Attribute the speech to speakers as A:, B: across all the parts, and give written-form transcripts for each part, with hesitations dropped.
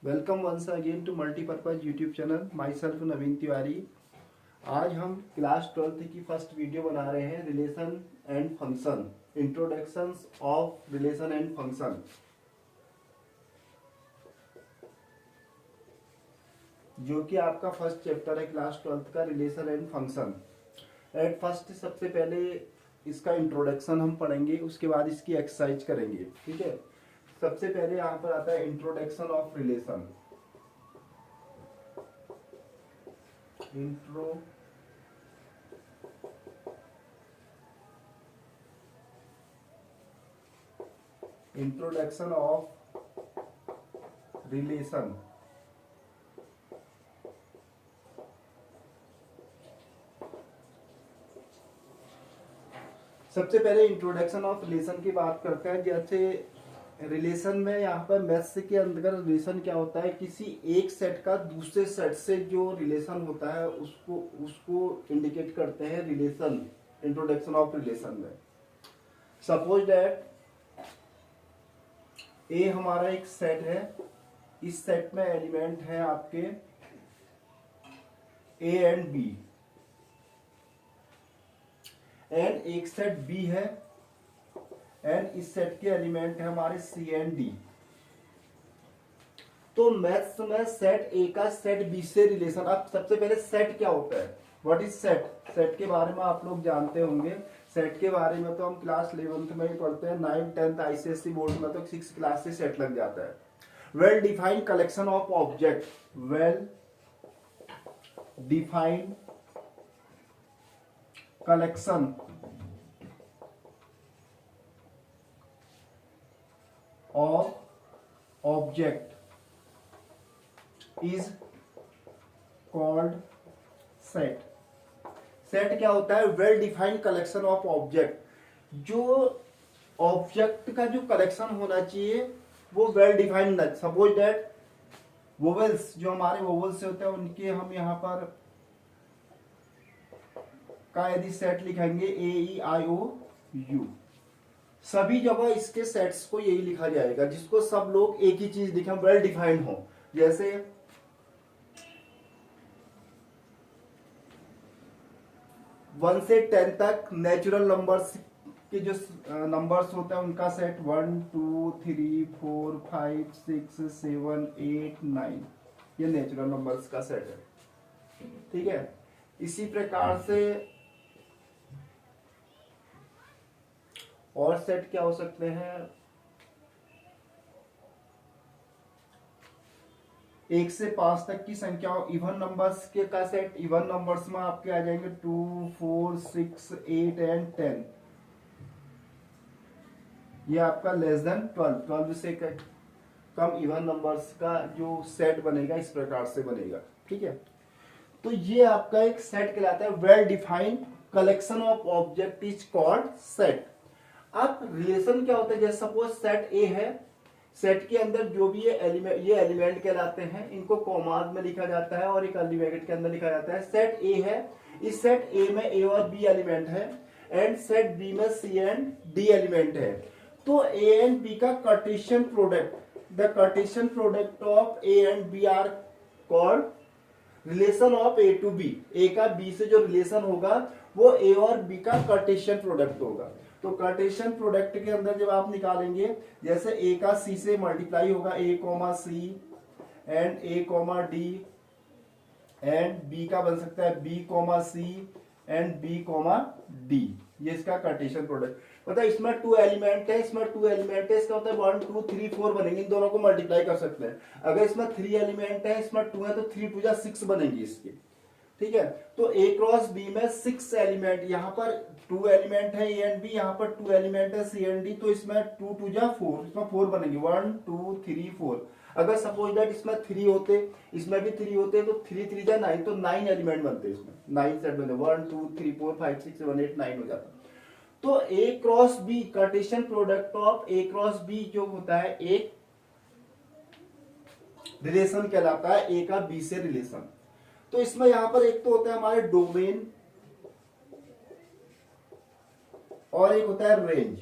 A: Welcome once again to multipurpose YouTube channel. Myself Naveen Tiwari. आज हम class 12th की first video बना रहे हैं, relation and function, introductions of relation and function, जो कि आपका फर्स्ट चैप्टर है क्लास 12th का, relation and function. At first सबसे पहले इसका इंट्रोडक्शन हम पढ़ेंगे, उसके बाद इसकी एक्सरसाइज करेंगे। ठीक है, सबसे पहले यहाँ पर आता है introduction of relation. Introduction of relation. सबसे पहले इंट्रोडक्शन ऑफ रिलेशन की बात करते हैं। जैसे रिलेशन में यहाँ पर मैथ्स के अंदर रिलेशन क्या होता है, किसी एक सेट का दूसरे सेट से जो रिलेशन होता है उसको उसको इंडिकेट करते हैं रिलेशन, इंट्रोडक्शन ऑफ रिलेशन में। सपोज दैट ए हमारा एक सेट है, इस सेट में एलिमेंट है आपके ए एंड बी, एंड एक सेट बी है, एंड इस सेट के एलिमेंट है हमारे सी एंड डी। तो मैथ्स में सेट ए का सेट बी से रिलेशन। अब सबसे पहले सेट क्या होता है, व्हाट इज सेट। सेट के बारे में आप लोग जानते होंगे। सेट के बारे में तो हम क्लास 11th में ही पढ़ते हैं, 9th 10th आईसीएसई बोर्ड में तो 6 क्लास से सेट लग जाता है। Well defined collection of object, well defined collection of object is called set. Set क्या होता है, well defined collection of object. जो ऑब्जेक्ट का जो कलेक्शन होना चाहिए वो well defined. Suppose that vowels, जो हमारे वोवेल्स होते हैं उनके हम यहाँ पर का यदि सेट लिखेंगे ए ई आई ओ यू, सभी जगह इसके सेट्स को यही लिखा जाएगा, जिसको सब लोग एक ही चीज लिखें, वेल डिफाइंड हो। जैसे 1 से 10 तक नेचुरल नंबर्स के जो नंबर्स होते हैं उनका सेट 1 2 3 4 5 6 7 8 9, ये नेचुरल नंबर्स का सेट है। ठीक है, इसी प्रकार से और सेट क्या हो सकते हैं, 1 से 5 तक की संख्या इवन नंबर्स के का सेट। इवन नंबर्स में आपके आ जाएंगे 2 4 6 8 एंड 10। ये आपका लेस देन 12 से कम इवन नंबर्स का जो सेट बनेगा इस प्रकार से बनेगा। ठीक है, तो ये आपका एक सेट कहलाता है, well defined collection of object is called set. अब रिलेशन क्या होता है, जैसे सपोज सेट ए है, सेट के अंदर जो भी ये एलिमेंट कहलाते हैं, इनको कॉमास में लिखा जाता है और एक कर्ली ब्रैकेट के अंदर लिखा जाता है। सेट ए है, इस सेट ए में ए और बी एलिमेंट है, एंड सेट बी में सी एंड डी एलिमेंट है। तो ए एंड बी का Cartesian product, the Cartesian product of A and B are called relation of A to B. A का B से जो relation होगा वो ए और बी का कार्टेशियन प्रोडक्ट होगा। तो कार्टेशियन प्रोडक्ट के अंदर जब आप निकालेंगे, जैसे ए का सी से मल्टीप्लाई होगा, A comma C and A comma D, and B का बन सकता है B comma C and B comma D. ये इसका कार्टेशियन प्रोडक्ट। मतलब इसमें 2 एलिमेंट है, इसमें 2 एलिमेंट है, इसका होता है 1 2 3 4 बनेंगे, इन दोनों को मल्टीप्लाई कर सकते हैं। अगर इसमें 3 एलिमेंट है, इसमें 2 है, तो 3 2 6 बनेंगी इसकी। ठीक है, तो ए क्रॉस बी में 6 एलिमेंट, यहाँ पर 2 एलिमेंट है ए एंड बी, यहाँ पर 2 एलिमेंट है सी एंड डी, तो इसमें 2 2 4, इसमें 4 बनेंगे, 1 2 3 4। अगर सपोज दैट इसमें 3 होते, इसमें भी 3 होते, तो 3 3 जा 9, तो 9 एलिमेंट बनते, इसमें 9 सेट बनते, 1 2 3 4 5 6 7 8 9 हो जाता। तो A cross B, Cartesian product of A cross B जो होता है एक रिलेशन कहलाता है, ए का बी से रिलेशन। तो इसमें यहां पर एक तो होता है हमारे डोमेन और एक होता है रेंज।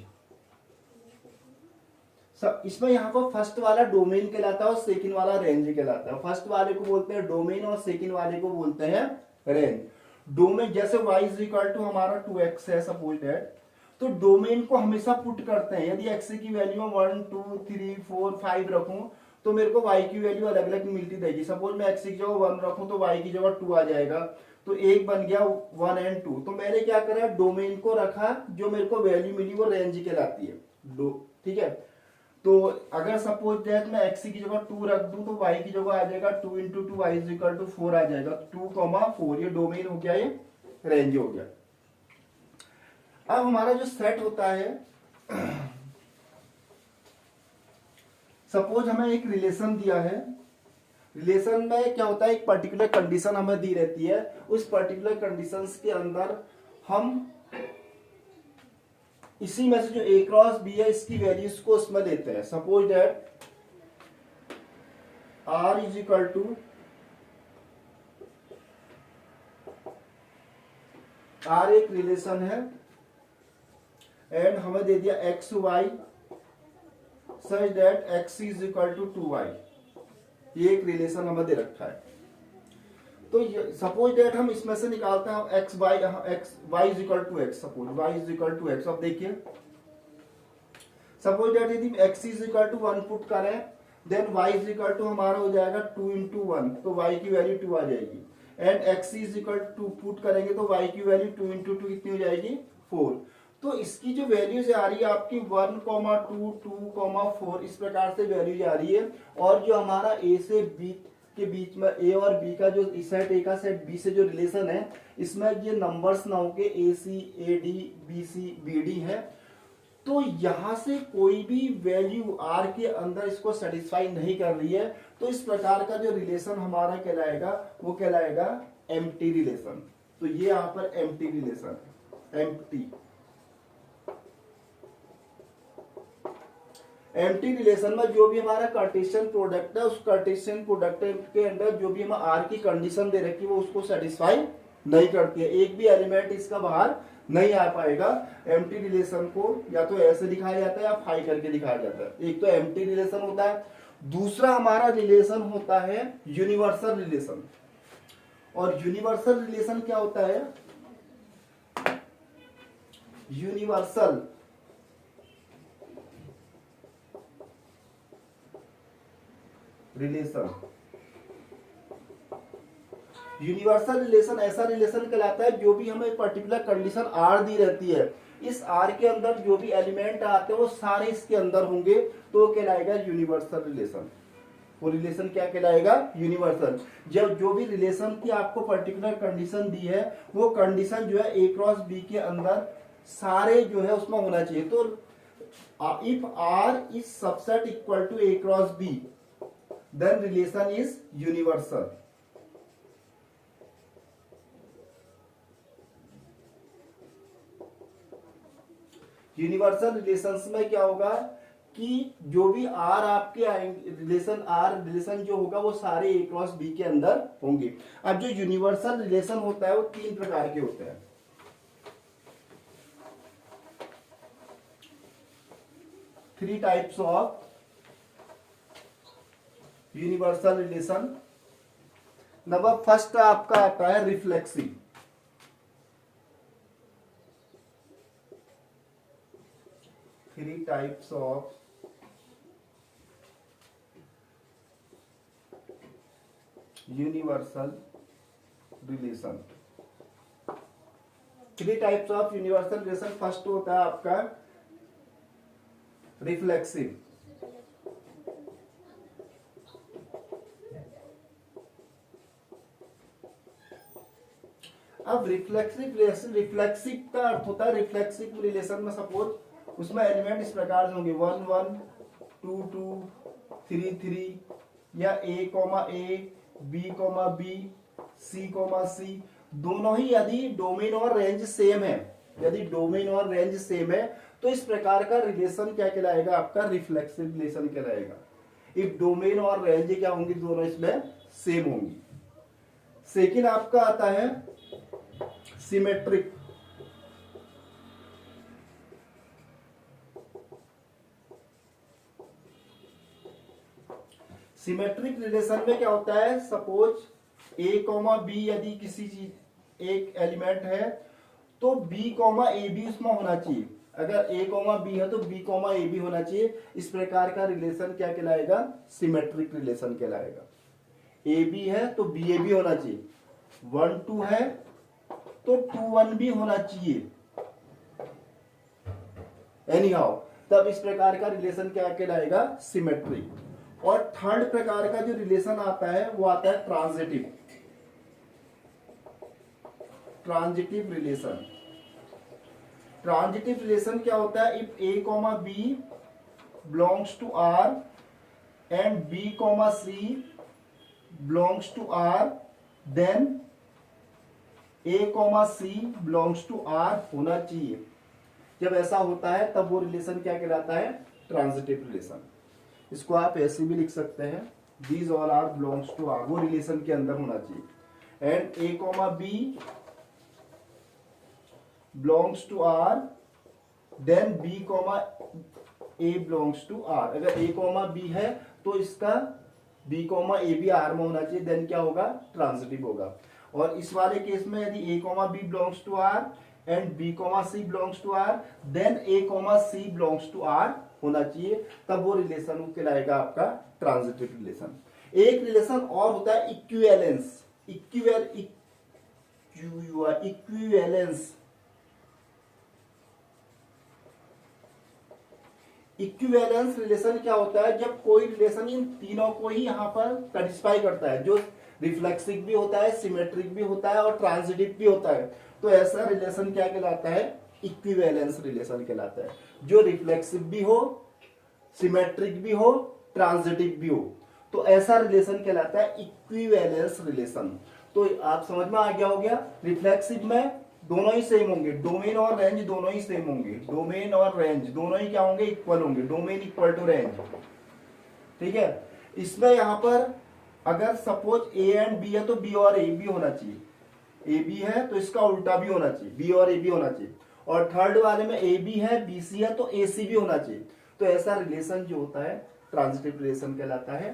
A: इसमें यहाँ पर फर्स्ट वाला डोमेन कहलाता है और सेकंड वाला रेंज कहलाता है। फर्स्ट वाले को बोलते हैं डोमेन और सेकंड वाले को बोलते हैं रेंज। डोमेन जैसे y इज इक्वल टू हमारा 2x है सपोज दैट, तो डोमेन को हमेशा पुट करते हैं। यदि x की वैल्यू 1 2 3 4 5 रखूं तो मेरे को y की वैल्यू अलग अलग मिलती रहेगी। सपोज मैं x की जगह 1 रखूं तो y की जगह 2 आ जाएगा, तो एक बन गया 1 एंड 2। तो मैंने क्या करा, डोमेन को रखा, जो मेरे को वैल्यू मिली वो रेंज कहलाती है। ठीक है, तो अगर सपोज दैट मैं x की जगह 2 रख दूं तो y की जगह आ जाएगा 2 into 2 y is equal to 4 आ जाएगा। 2,4 ये डोमेन हो गया, ये रेंज हो गया। अब हमारा जो सेट होता है, सपोज हमें एक रिलेशन दिया है। रिलेशन में क्या होता है, एक पर्टिकुलर कंडीशन हमें दी रहती है। उस पर्टिकुलर कंडीशंस के अंदर हम इसी में से जो a क्रॉस b है इसकी वैल्यूज को उसमें लेते हैं। Suppose that r is equal to r एक रिलेशन है एंड हमें दे दिया x y such that x is equal to 2y। ये एक रिलेशन हमें दे रखा है। तो सपोज दैट हम इसमें से निकालते हैं x y is equal to x। Suppose y is equal to x। अब देखिए सपोज दैट यदि x is equal to 1 put करें then y is equal to हमारा हो जाएगा 2 इंटू 1, तो y की वैल्यू 2 आ जाएगी। And x is equal to put करेंगे तो y की वैल्यू 2 इंटू 2 कितनी हो जाएगी, 4। तो इसकी जो वैल्यूज आ रही है आपकी 1, 2, 2, 4 इस प्रकार से वैल्यूज आ रही है। और जो हमारा a से b के बीच में a और b का जो सेट a का सेट b से जो रिलेशन है, इसमें ये नंबर्स ना होके ac ad bc bd है। तो यहां से कोई भी वैल्यू r के अंदर इसको सेटिस्फाई नहीं कर रही है, तो इस प्रकार का जो रिलेशन हमारा कहलाएगा वो कहलाएगा एम्प्टी रिलेशन। तो ये यहां पर एम्प्टी रिलेशन है, एम्प्टी रिलेशन में जो भी हमारा कार्टेशियन प्रोडक्ट है, उस कार्टेशियन प्रोडक्ट के अंदर जो भी हम आर की कंडीशन दे रखी है वो उसको सेटिस्फाई नहीं करती है। एक भी एलिमेंट इसका बाहर नहीं आ पाएगा। एम्प्टी रिलेशन को या तो ऐसे दिखाया जाता है या फाई करके दिखाया जाता है। एक तो एम्प्टी रिलेशन होता है, दूसरा हमारा रिलेशन होता है यूनिवर्सल रिलेशन। और यूनिवर्सल रिलेशन क्या होता है, यूनिवर्सल रिलेशन, यूनिवर्सल रिलेशन ऐसा रिलेशन कहलाता है जो भी हमें पर्टिकुलर कंडीशन आर दी रहती है, इस आर के अंदर जो भी एलिमेंट आते हैं वो सारे इसके अंदर होंगे, तो कहलाएगा यूनिवर्सल रिलेशन। वो रिलेशन क्या कहलाएगा, यूनिवर्सल। जब जो भी रिलेशन की आपको पर्टिकुलर कंडीशन दी है वो कंडीशन जो है ए क्रॉस बी के अंदर सारे जो है उसमें होना चाहिए। तो if R is subset equal to A cross B then relation is universal। Universal relations में क्या होगा कि जो भी आर आपके आएंगे रिलेशन, आर रिलेशन जो होगा वो सारे ए क्रॉस बी के अंदर होंगे। अब जो यूनिवर्सल रिलेशन होता है वो 3 प्रकार के होते हैं। 3 types of universal relation. Number first आपका आता है reflexive. Three types of universal relation. 3 types of universal relation. First होता है आपका रिफ्लेक्सिव। अब रिफ्लेक्सिव रिलेशन, रिफ्लेक्सिव का अर्थ होता है, रिफ्लेक्सिव रिलेशन में सपोज उसमें एलिमेंट इस प्रकार से होंगे 1 1 2 2 3 3 या a b b c दोनों ही यदि डोमेन और रेंज सेम है, यदि डोमेन और रेंज सेम है तो इस प्रकार का रिलेशन क्या कहलाएगा, आपका रिफ्लेक्सिव रिलेशन कहलाएगा। इफ डोमेन और रेंज क्या होंगी, दोनों इसमें सेम होंगी। सेकेंड आपका आता है सिमेट्रिक। सिमेट्रिक रिलेशन में क्या होता है, सपोज ए कॉमा बी यदि किसी चीज एक एलिमेंट है तो बी कॉमा ए भी उसमें होना चाहिए। अगर ए कॉमा बी है तो बी कॉमा ए भी होना चाहिए। इस प्रकार का रिलेशन क्या कहलाएगा, सिमेट्रिक रिलेशन कहलाएगा। ए बी है तो बी ए भी होना चाहिए, 1 2 है तो 2 1 भी होना चाहिए। एनी हाउ, तब इस प्रकार का रिलेशन क्या कहलाएगा, सिमेट्रिक। और थर्ड प्रकार का जो रिलेशन आता है वो आता है transitive. Transitive relation, transitive relation क्या होता है, if A comma B belongs to R and B comma C belongs to R, then A comma C belongs to R होना चाहिए। जब ऐसा होता है तब वो रिलेशन क्या कहलाता है, ट्रांजिटिव रिलेशन। इसको आप ऐसे भी लिख सकते हैं, these all are belongs to R, वो रिलेशन के अंदर होना चाहिए। And A comma B belongs to R, then B comma A belongs to R। अगर A कॉमा B है तो इसका B कॉमा A भी R में होना चाहिए, देन क्या होगा, ट्रांजिटिव होगा। और इस वाले केस में यदि A comma B belongs to R and B comma C belongs to R, then A comma C belongs to R होना चाहिए, तब वो रिलेशन कहलाएगा आपका ट्रांजिटिव रिलेशन। एक रिलेशन और होता है इक्विवेलेंस। इक्विवेलेंस, इक्विवेलेंस रिलेशन क्या होता है, जब कोई रिलेशन इन तीनों को ही यहां पर सेटिस्फाई करता है, जो रिफ्लेक्सिव भी होता है, सिमेट्रिक भी होता है और ट्रांजिटिव भी होता है, तो ऐसा रिलेशन क्या कहलाता है, इक्विवेलेंस रिलेशन कहलाता है। जो रिफ्लेक्सिव भी हो, सिमेट्रिक भी हो, ट्रांजिटिव भी हो, तो ऐसा रिलेशन कहलाता है इक्विवेलेंस रिलेशन। तो आप समझ में आ गया हो गया, रिफ्लेक्सिव में दोनों ही सेम होंगे, डोमेन और रेंज दोनों ही सेम होंगे, डोमेन और रेंज दोनों ही क्या होंगे, इक्वल होंगे, डोमेन इक्वल टू रेंज। ठीक है, इसमें यहां पर अगर सपोज ए एंड बी है तो बी और ए भी होना चाहिए, ए बी है तो इसका उल्टा भी होना चाहिए, बी और ए भी होना चाहिए। और थर्ड वाले में ए बी है, बी सी है तो ए सी भी होना चाहिए। तो ऐसा रिलेशन जो होता है ट्रांजिटिव रिलेशन कहलाता है।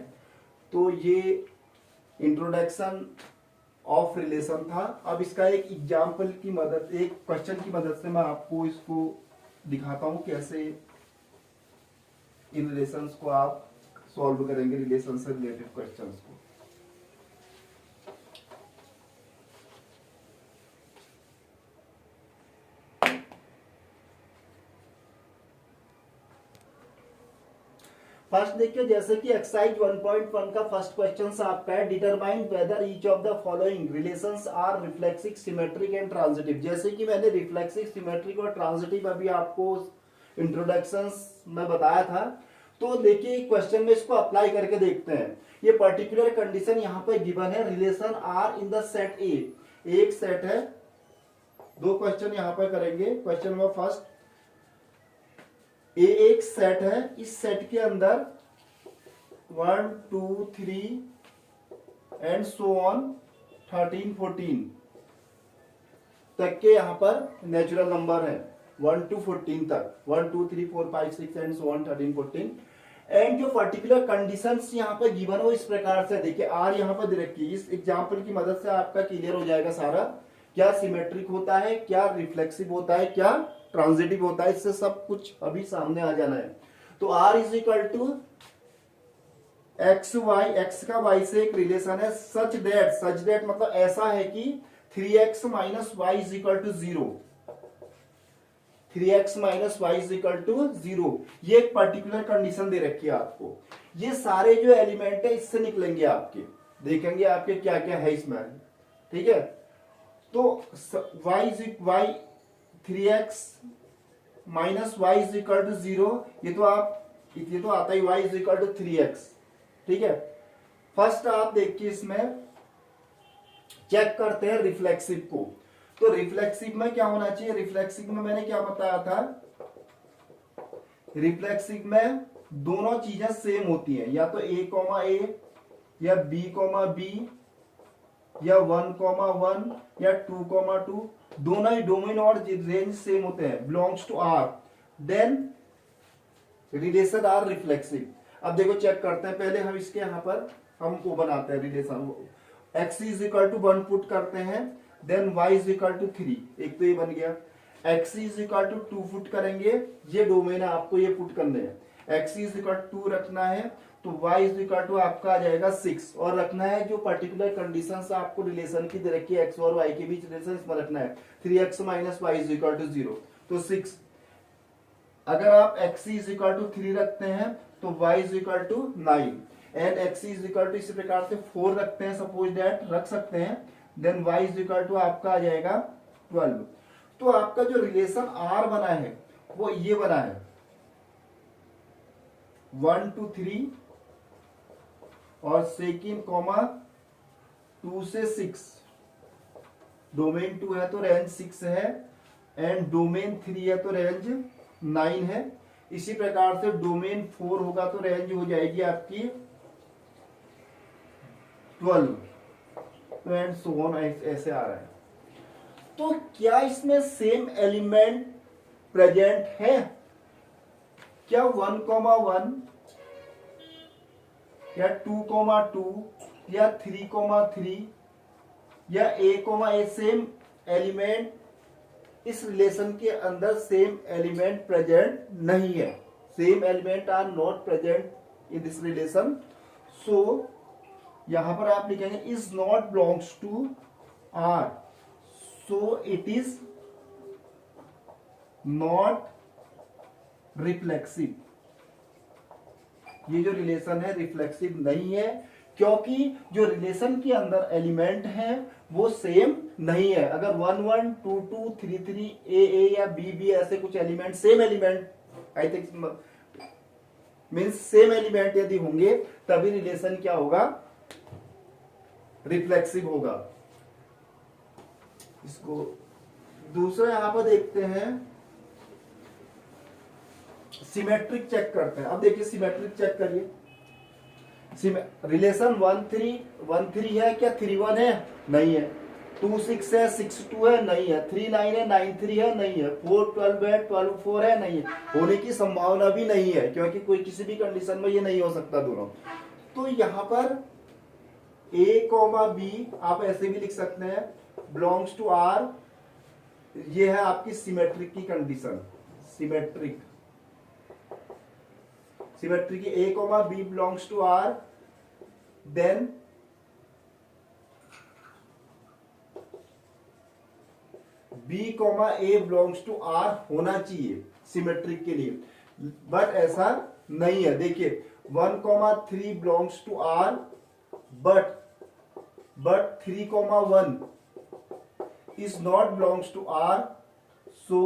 A: तो ये इंट्रोडक्शन ऑफ रिलेशन था। अब इसका एक एग्जाम्पल की मदद, एक क्वेश्चन की मदद से मैं आपको इसको दिखाता हूं कैसे इन रिलेशंस को आप सॉल्व करेंगे, रिलेशन से रिलेटेड क्वेश्चंस को। फर्स्ट देखिए, जैसे कि एक्सरसाइज 1.1 का फर्स्ट क्वेश्चन आपका है, determine whether each of the following relations are reflexive, symmetric and transitive. जैसे कि मैंने रिफ्लेक्सिव, सिमेट्रिक और ट्रांजिटिव अभी आपको इंट्रोडक्शंस में बताया था। तो देखिए क्वेश्चन में इसको अप्लाई करके देखते हैं। ये पर्टिकुलर कंडीशन यहाँ पे गिवन है, relation R in the set A, एक सेट है, दो क्वेश्चन यहाँ पे करेंगे। क्वेश्चन नंबर फर्स्ट, ए एक सेट है, इस सेट के अंदर 1 2 3 एंड सो ऑन 13 14 तक के यहाँ पर नेचुरल नंबर है, 1 to 14 तक, 1 2 3 4 5 6 एंड सो ऑन 13 14। एंड जो पर्टिकुलर कंडीशंस यहाँ पर गिवन हो इस प्रकार से, देखिए आर यहाँ पर दे रखी है। इस एग्जांपल की मदद से आपका क्लियर हो जाएगा सारा, क्या सिमेट्रिक होता है, क्या रिफ्लेक्सिव होता है, क्या ट्रांजिटिव होता है, इससे सब कुछ अभी सामने आ जाना है। तो R is equal to x y, x का वाई से एक रिलेशन है, सच दैट मतलब ऐसा है कि 3x minus y is equal to 0, 3x minus y is equal to 0। ये एक पर्टिकुलर कंडीशन दे रखी है आपको। ये सारे जो एलिमेंट है इससे निकलेंगे आपके, देखेंगे आपके क्या क्या है इसमें। ठीक है, तो y 3x minus y is equal to 0, ये तो आता ही y is equal to 3x। ठीक है, फर्स्ट आप देखिए इसमें चेक करते हैं रिफ्लेक्सिव को। तो रिफ्लेक्सिव में क्या होना चाहिए, रिफ्लेक्सिव में मैंने क्या बताया था, रिफ्लेक्सिव में दोनों चीजें सेम होती हैं, या तो a कॉमा a या b कॉमा b या 1 कॉमा 1 या 2 कॉमा 2, दोनों ही डोमेन और रेंज सेम होते हैं, belongs to R, then relation R reflexive. अब देखो चेक करते हैं, पहले हम इसके यहाँ पर हम को बनाते हैं relation, x is equal to 1 put करते हैं, then y is equal to 3, एक तो ये बन गया। x is equal to 2 put करेंगे, ये डोमेन है आपको ये पुट करने हैं, x इज इक्वल टू 2 रखना है, तो y इज इक्वल टू आपका आ जाएगा 6, और रखना है जो पर्टिकुलर कंडीशंस आपको रिलेशन की दे रखी है x और y के बीच रिलेशन, इसमें रखना है 3x minus y is equal to 0, तो 6। अगर आप x इज इक्वल टू 3 रखते हैं तो y is equal to 9, and x is equal to इसी प्रकार से 4 रखते हैं, सपोज दैट रख सकते हैं, then y is equal to आपका आ जाएगा 12। तो आपका जो रिलेशन R बना है वो ये बना है 1 to 3 और सेकेंड कॉमा 2 से 6, डोमेन 2 है तो रेंज 6 है, एंड डोमेन 3 है तो रेंज 9 है। इसी प्रकार से डोमेन 4 होगा तो रेंज हो जाएगी आपकी 12, तो एंड सो ऑन ऐसे आ रहा है। तो क्या इसमें सेम एलिमेंट प्रेजेंट है? क्या 1,1 या 2,2 या 3,3 या a, सेम एलिमेंट इस रिलेशन के अंदर सेम एलिमेंट प्रेजेंट नहीं है, same element are not present in this relation. So यहां पर आप लिखेंगे is not belongs to R, so it is not reflexive. ये जो रिलेशन है रिफ्लेक्सिव नहीं है, क्योंकि जो रिलेशन के अंदर एलिमेंट है वो सेम नहीं है। अगर 1 1 2 2 3 3 ए या बी ऐसे कुछ element same element I think means same element यदि होंगे तभी रिलेशन क्या होगा, रिफ्लेक्सिव होगा। इसको दूसरा यहां पर देखते हैं, सिमेट्रिक चेक करते हैं। अब देखिए सिमेट्रिक चेक करिए, रिलेशन 1 3 है क्या, 3 1 है, नहीं है, 2 6 है, 6 2 है, नहीं है, 3 9 है, 9 3 है, नहीं है, 4 12 है, 12 4 है, नहीं है, होने की संभावना भी नहीं है, क्योंकि कोई किसी भी कंडीशन में ये नहीं हो सकता दोनों। तो यहां पर a, b आप ऐसे भी लिख सकते हैं, बिलोंग्स टू r, ये है आपकी सिमेट्रिक की कंडीशन, सिमेट्रिक की a, b belongs to r, देन b, a belongs to r होना चाहिए सिमेट्रिक के लिए, बट ऐसा नहीं है। देखिए 1, 3 belongs to r, but 3, 1 is not belongs to R, so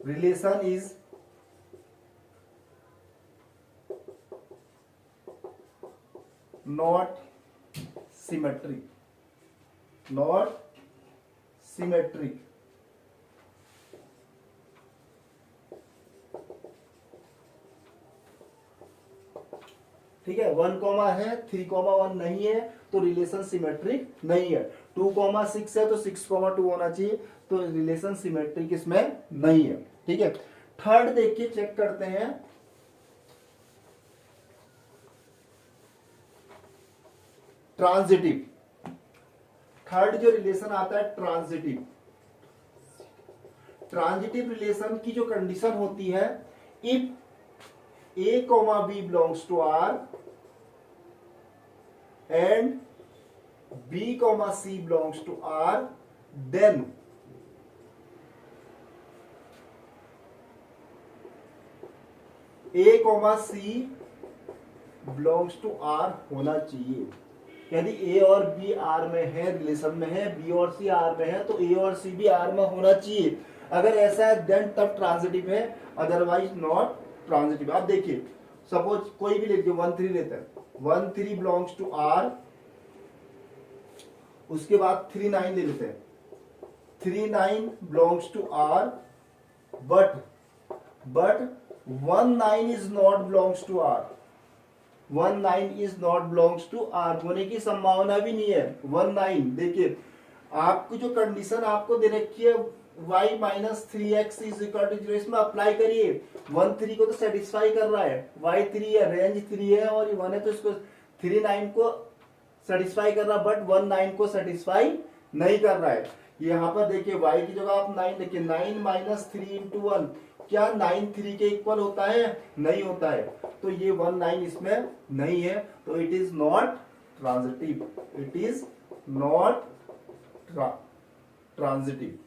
A: relation is not symmetric, not symmetric। ठीक है, 1, है, 3, 1 नहीं है तो रिलेशन सिमेट्रिक नहीं है, 2, 6 है तो 6, 2 होना चाहिए, तो रिलेशन सिमेट्रिक इसमें नहीं है। ठीक है, थर्ड देखिए चेक करते हैं, ट्रांजिटिव। थर्ड जो रिलेशन आता है ट्रांजिटिव, ट्रांजिटिव रिलेशन की जो कंडीशन होती है, if a, b belongs to R and b, c belongs to R, then a, c belongs to R होना चाहिए। यदि a और b R में है, रिलेशन में है, b और c R में है, तो a और c भी R में होना चाहिए। अगर ऐसा है देन तब ट्रांजिटिव है, अदरवाइज नॉट ट्रांजिटिव। अब देखिए सपोज कोई भी लेते 1 3 लेते हैं, 1 3 बिलोंग्स टू R, उसके बाद 3 9 ले लेते हैं, 3 9 belongs to R, but 1 9 is not belongs to R, 1 9 is not belongs to R, होने की संभावना भी नहीं है। 1 9 देखिए आपको जो कंडीशन आपको दे रखी है y minus 3x is equal to 0, इसमें अप्लाई करिए। 1 3 को तो सेटिस्फाई कर रहा है, y 3 है, रेंज 3 है और ये 1 है, तो इसको 3 9 को सेटिस्फाई कर रहा है, बट 1 9 को सेटिस्फाई नहीं कर रहा है। यहाँ पर देखिए y की जगह आप 9 देखिए, 9 माइनस 3 इंटू 1, क्या 9 3 के इक्वल होता है? नहीं होता है, तो ये 1 9 इसमें नहीं है, तो it is not transitive, it is not transitive.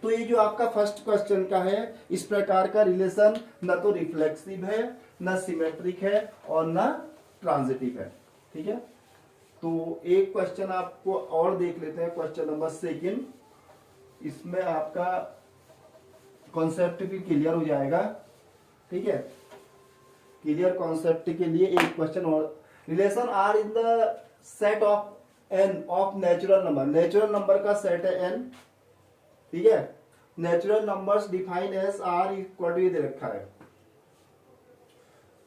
A: तो ये जो आपका फर्स्ट क्वेश्चन का है, इस प्रकार का रिलेशन न तो रिफ्लेक्सिव है, न सिमेट्रिक है और न ट्रांजिटिव है। ठीक है, तो एक क्वेश्चन आपको और देख लेते हैं, क्वेश्चन नंबर 2। इसमें आपका कॉन्सेप्ट भी क्लियर हो जाएगा। ठीक है, क्लियर कॉन्सेप्ट के लिए एक क्वेश्चन और, relation R in the set of N of natural number, natural number का सेट है एन। ठीक है, natural numbers define as R equal to, ये दे रखा है,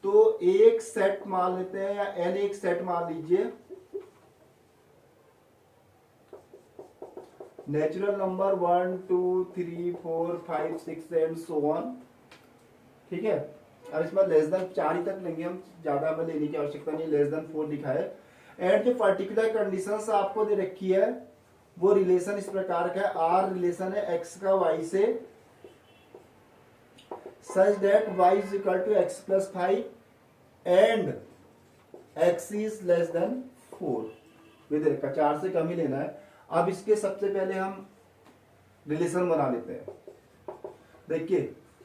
A: तो एक सेट मान लेते हैं, या एन एक सेट मान लीजिए, natural number 1 2 3 4 5 6 and so on. ठीक है, और इसमें लेस देन 4 ही तक लेंगे हम, ज्यादा हमें लेने की आवश्यकता नहीं, लेस देन 4 लिखा है। एंड जो पर्टिकुलर कंडीशंस आपको दे रखी है, वो रिलेशन इस प्रकार का है, आर रिलेशन है एक्स का वाई से, such that y is equal to x plus 5 and x is less than 4। दे रखा 4 से कम ही लेना है। अब इसके सबसे पहले हम रिलेशन बना लेते हैं। देखिए,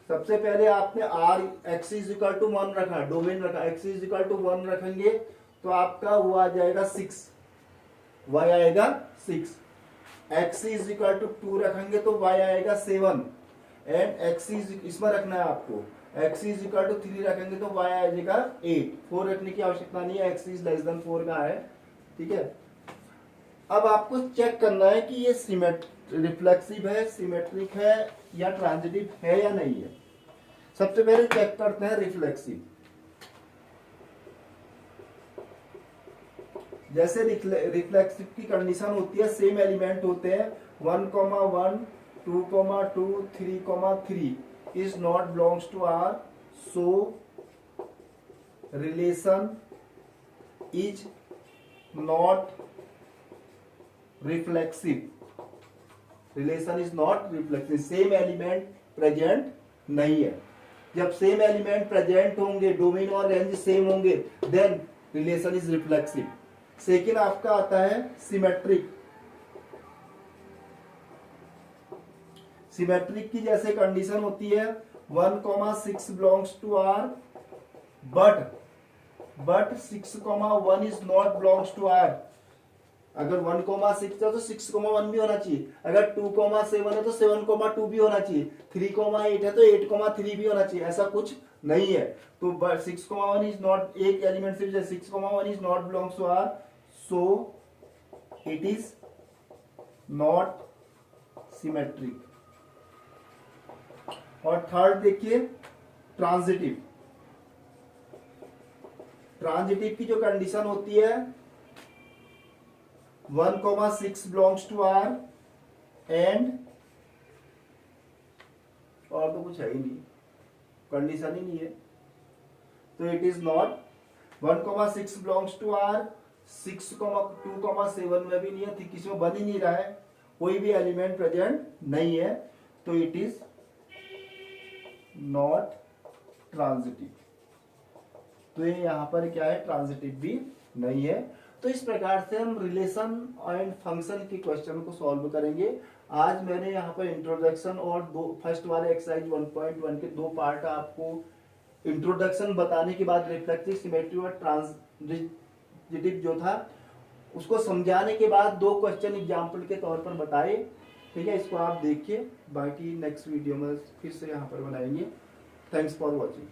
A: सबसे पहले आपने R x is equal to 1 रखा, डोमेन रखा, एक्स इज इक्वल टू 1 रखेंगे तो आपका वो आ जाएगा 6, वाई आएगा 6। एक्स इज इक्वल टू 2 रखेंगे तो वाई आएगा 7, एंड एक्स इज इसमें रखना है आपको, एक्स इज इक्वल टू 3 रखेंगे तो वाई आ जाएगा 8। 4 रखने की आवश्यकता नहीं है, एक्स इज लेस देन 4 का है। ठीक है, अब आपको चेक करना है कि ये रिफ्लेक्सिव है, सिमेट्रिक है या ट्रांजिटिव है या नहीं है। सबसे पहले चेक करते हैं रिफ्लेक्सिव। जैसे रिफ्लेक्सिव की कंडीशन होती है, सेम एलिमेंट होते हैं, 1, 1, 2, 2, 3, 3 is not belongs to R, so relation is not reflexive, relation is not reflexive, same element present नहीं है। जब सेम एलिमेंट प्रेजेंट होंगे, डोमेन और रेंज सेम होंगे, then relation is reflexive. Second आपका आता है सिमेट्रिक। सिमेट्रिक की जैसे कंडीशन होती है, 1, 6 belongs to R, but 6, 1 is not belongs to R. अगर 1, 6 है तो 6, 1 भी होना चाहिए, अगर 2, 7 है तो 7, 2 भी होना चाहिए, 3, 8 है तो 8, 3 भी होना चाहिए, ऐसा कुछ नहीं है। तो 6, 1 इज नॉट, एक एलिमेंट सिर्फ 6, 1 is not belongs to R, so it is not symmetric. और थर्ड देखिए ट्रांजिटिव। ट्रांजिटिव की जो कंडीशन होती है, 1, 6 बिलोंग्स टू आर एंड, और तो कुछ है ही नहीं, कंडीशन ही नहीं है, तो it is not. 1, 6 belongs to R, 6, 2, 7 में भी नहीं है, किसी में बन ही नहीं रहा है, कोई भी एलिमेंट प्रेजेंट नहीं है, तो इट इज नॉट ट्रांजिटिव। तो ये यहां पर क्या है, ट्रांजिटिव भी नहीं है। तो इस प्रकार से हम रिलेशन एंड फंक्शन के क्वेश्चन को सॉल्व करेंगे। आज मैंने यहाँ पर इंट्रोडक्शन और फर्स्ट वाले एक्सरसाइज 1.1 के 2 पार्ट आपको इंट्रोडक्शन बताने के बाद रिफ्लेक्सिव, सिमेट्रिक और ट्रांजिटिव जो था उसको समझाने के बाद 2 क्वेश्चन एग्जाम्पल के तौर पर बताए। ठीक है, इसको आप देखिए, बाकी नेक्स्ट वीडियो में फिर से यहाँ पर बनाएंगे। Thanks for watching.